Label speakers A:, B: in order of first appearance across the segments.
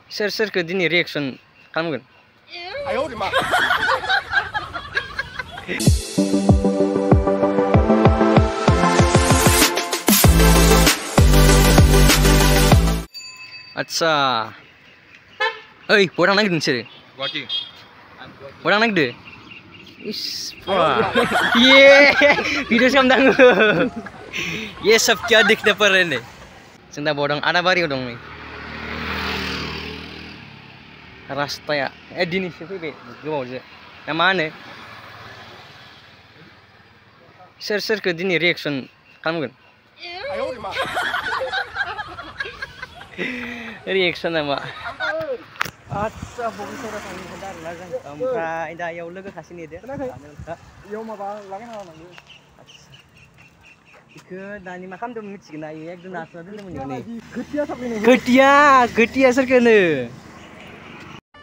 A: सोर सोरखौ दिनै रिएक्सन खालामगोन? आच्छा ओइ बहा थांनो नागिरदों नोंसोरो?
B: गुवाहाटी।
A: बहा थांनो नागिरदों? इस ये वीडियो खालामदों आङो। ये सब क्या दिखने पर रहे ने? जों दा बहा दं? आदाबारियाव दं नै। रास्ताया दिनैसो फैबाय गोबावजों ना मा होनो? सोर सोरखौ दिनै रिएक्सन खालामगोन? रिएक्सन नामा? आच्छा बगिसावरा थांनो खोन्था आरोना जों ओमफ्राय दा इयाव लोगो सासे नेदो
B: इयाव माबा लागायना लानांगो।
A: आच्छा इखो दानि मा खालामदोंमोन मिथिगोन ना? इयो एकदम नारसोना दोनदोंमोन इयाव नै। गोटिया सोरखो होनो?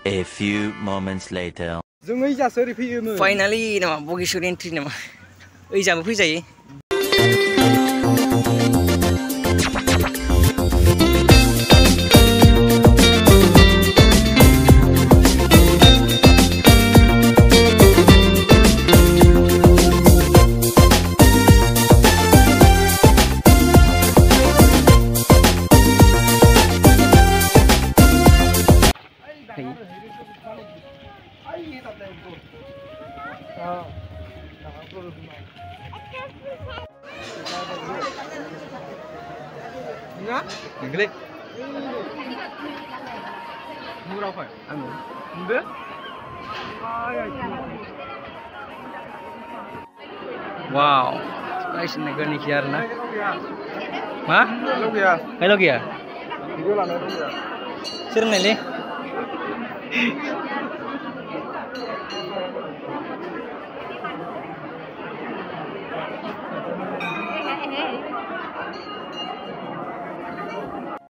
C: A few moments later.
B: जों ओइ जासो ओरै फैयोमोन।
A: फाइनालि नामा बगिसर एन्ट्रि नामा? ओइ जाबो फैजायो। Gede. Murah apa? Anu. Enggak? Wow. Guys, negara ni kiar na. Hah? Hello kia.
B: Video लाना दं या।
A: Sir nele.